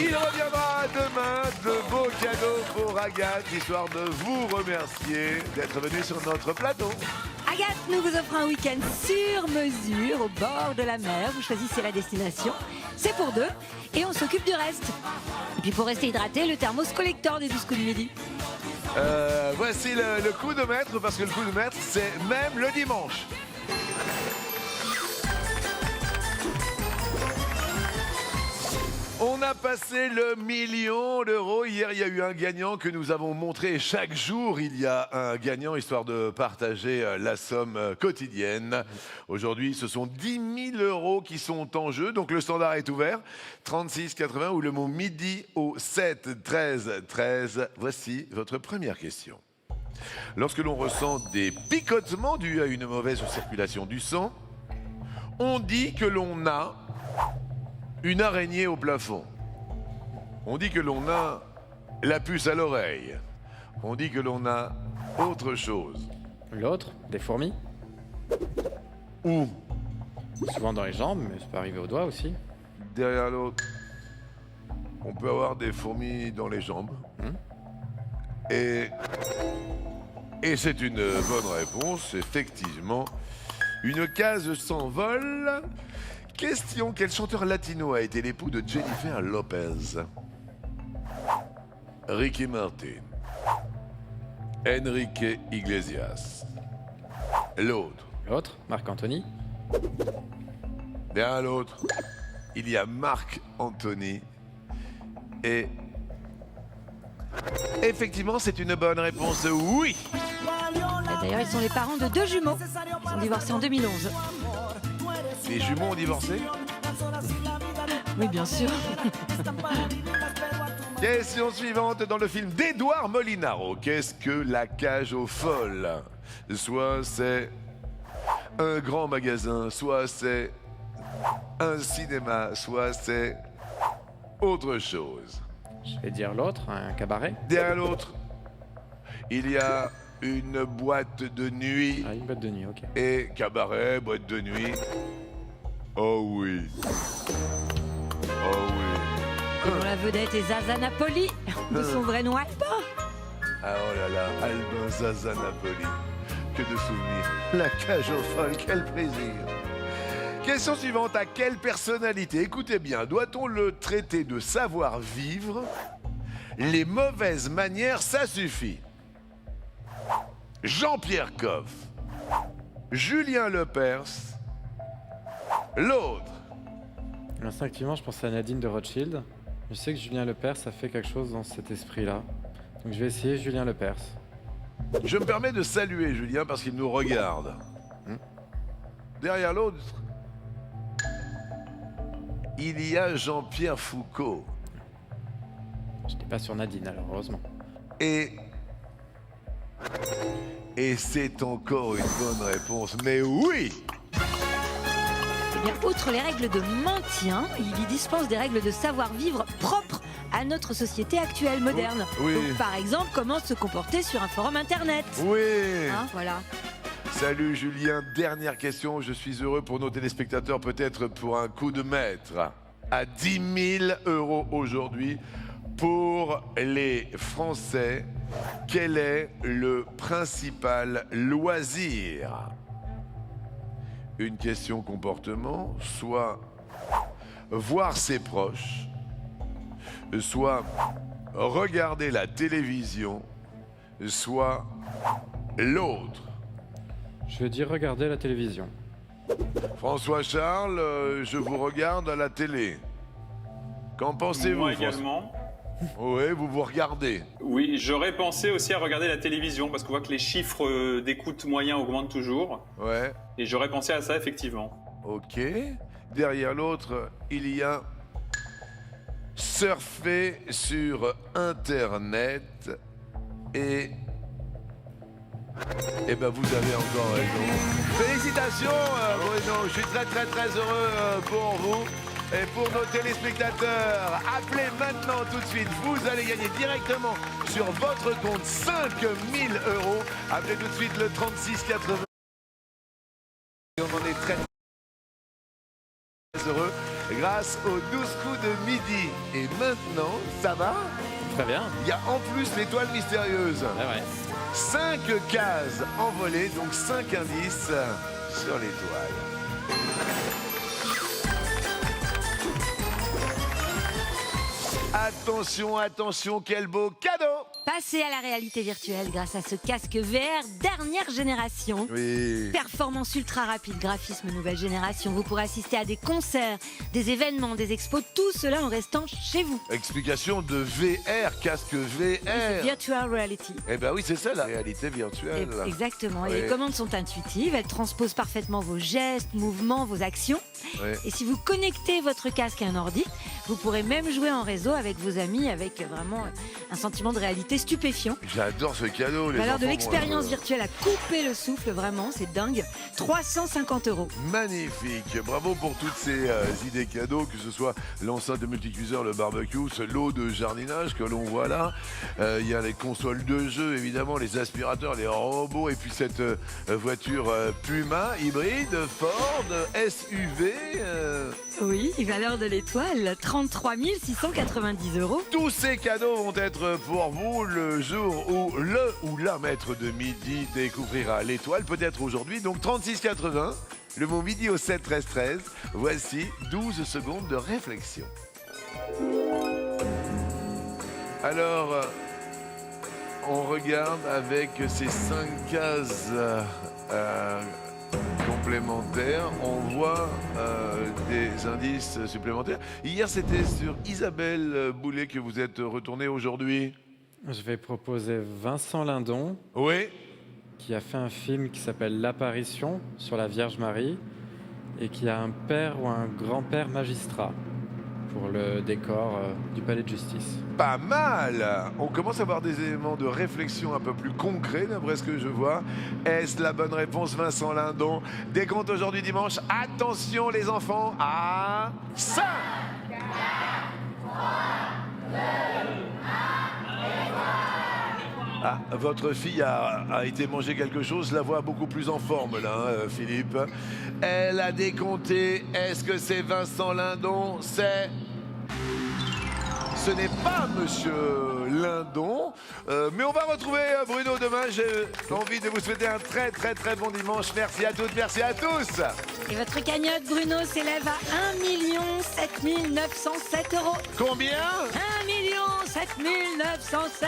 Il reviendra demain, de beaux cadeaux pour Agathe, histoire de vous remercier d'être venu sur notre plateau. Agathe nous vous offre un week-end sur mesure au bord de la mer. Vous choisissez la destination, c'est pour deux et on s'occupe du reste. Et puis pour rester hydraté, le thermos collector des 12 coups de midi. Voici le coup de maître, parce que le coup de maître, c'est même le dimanche. On a passé le million d'euros. Hier, il y a eu un gagnant que nous avons montré. Chaque jour, il y a un gagnant, histoire de partager la somme quotidienne. Aujourd'hui, ce sont 10 000 euros qui sont en jeu. Donc, le standard est ouvert. 36 80 ou le mot midi au 7 13 13. Voici votre première question. Lorsque l'on ressent des picotements dus à une mauvaise circulation du sang, on dit que l'on a une araignée au plafond. On dit que l'on a la puce à l'oreille. On dit que l'on a autre chose. L'autre, des fourmis. Où? Souvent dans les jambes, mais ça peut arriver aux doigts aussi. Derrière l'autre. On peut avoir des fourmis dans les jambes. Et c'est une bonne réponse, effectivement. Une case s'envole. Question, quel chanteur latino a été l'époux de Jennifer Lopez? Ricky Martin. Enrique Iglesias. L'autre. L'autre, Marc Anthony. Derrière l'autre, il y a Marc Anthony. Et effectivement, c'est une bonne réponse, oui. D'ailleurs, ils sont les parents de deux jumeaux. Ils ont divorcé en 2011. Les jumeaux ont divorcé? Oui, bien sûr. Question suivante. Dans le film d'Édouard Molinaro, qu'est-ce que la cage aux folles? Soit c'est un grand magasin, soit c'est un cinéma, soit c'est autre chose. Je vais dire l'autre, un cabaret. Derrière l'autre, il y a une boîte de nuit. Ah, une boîte de nuit, ok. Et cabaret, boîte de nuit. Oh oui. Oh oui. Dont la vedette est Zaza Napoli, de son vrai nom Albin. Ah oh là là, Albin Zaza Napoli. Que de souvenirs. La cage aux folles, quel plaisir. Question suivante, à quelle personnalité, écoutez bien, doit-on le traiter de savoir-vivre? Les mauvaises manières, ça suffit. Jean-Pierre Coff, Julien Lepers, l'autre. Instinctivement, je pense à Nadine de Rothschild. Je sais que Julien Lepers, ça fait quelque chose dans cet esprit-là. Donc je vais essayer Julien Lepers. Je me permets de saluer Julien parce qu'il nous regarde. Derrière l'autre, il y a Jean-Pierre Foucault. Je n'étais pas sur Nadine, alors heureusement. Et c'est encore une bonne réponse, mais oui! Eh bien, outre les règles de maintien, il y dispense des règles de savoir-vivre propres à notre société actuelle moderne. Oui. Donc, par exemple, comment se comporter sur un forum internet. Oui! Hein, voilà. Salut Julien, dernière question. Je suis heureux pour nos téléspectateurs, peut-être pour un coup de maître. À 10 000 euros aujourd'hui pour les Français. Quel est le principal loisir? Une question comportement, soit voir ses proches, soit regarder la télévision, soit l'autre. Je vais dire regarder la télévision. François Charles, je vous regarde à la télé. Qu'en pensez-vous? Moi François? également. Oui, vous vous regardez. Oui, j'aurais pensé aussi à regarder la télévision parce qu'on voit que les chiffres d'écoute moyens augmentent toujours. Ouais, Et j'aurais pensé à ça effectivement. ok. Derrière l'autre, il y a surfer sur Internet et... Eh ben vous avez encore raison. Félicitations Bruno, je suis très heureux pour vous. Et pour nos téléspectateurs, appelez maintenant tout de suite. Vous allez gagner directement sur votre compte 5 000 euros. Appelez tout de suite le 36 80. Et on en est très heureux. grâce aux 12 coups de midi. Et maintenant, ça va? Très bien. Il y a en plus l'étoile mystérieuse. Ah ouais. 5 cases envolées, donc 5 indices sur l'étoile. Attention, attention, quel beau cadeau! Passez à la réalité virtuelle grâce à ce casque VR dernière génération. Oui. Performance ultra rapide, graphisme nouvelle génération. Vous pourrez assister à des concerts, des événements, des expos, tout cela en restant chez vous. Explication de VR, casque VR. Virtual reality. Eh ben oui, c'est ça la réalité virtuelle. Exactement. Et Oui. les commandes sont intuitives, elles transposent parfaitement vos gestes, mouvements, vos actions. Oui. Et si vous connectez votre casque à un ordi, vous pourrez même jouer en réseau avec vos amis avec vraiment un sentiment de réalité stupéfiant. J'adore ce cadeau. Les Alors de enfants l'expérience vont, virtuelle à couper le souffle, vraiment, c'est dingue. 350 €. Magnifique. Bravo pour toutes ces idées cadeaux, que ce soit l'enceinte de multicuiseur, le barbecue, ce lot de jardinage que l'on voit là. Il y a les consoles de jeu, évidemment, les aspirateurs, les robots, et puis cette voiture Puma hybride, Ford, SUV. Oui, valeur de l'étoile, 33 690 €. Tous ces cadeaux vont être pour vous le jour où le ou la maître de midi découvrira l'étoile, peut-être aujourd'hui, donc 36,80. Le mot midi au 7 13 13. Voici 12 secondes de réflexion. Alors, on regarde avec ces 5 cases complémentaires, on voit des indices supplémentaires. Hier, c'était sur Isabelle Boulay que vous êtes retourné aujourd'hui. Je vais proposer Vincent Lindon, Oui. qui a fait un film qui s'appelle L'Apparition sur la Vierge Marie et qui a un père ou un grand-père magistrat pour le décor du palais de justice. Pas mal. On commence à avoir des éléments de réflexion un peu plus concrets, d'après ce que je vois. Est-ce la bonne réponse, Vincent Lindon? Décompte aujourd'hui dimanche. Attention les enfants, à 5. Ah, votre fille a été manger quelque chose, je la vois beaucoup plus en forme là, Philippe. Elle a décompté. Est-ce que c'est Vincent Lindon? Ce n'est pas Monsieur Lindon, mais on va retrouver Bruno demain. J'ai envie de vous souhaiter un très très très bon dimanche. Merci à toutes, merci à tous. Et votre cagnotte, Bruno, s'élève à 1 7 907 €. Combien? 1 7 907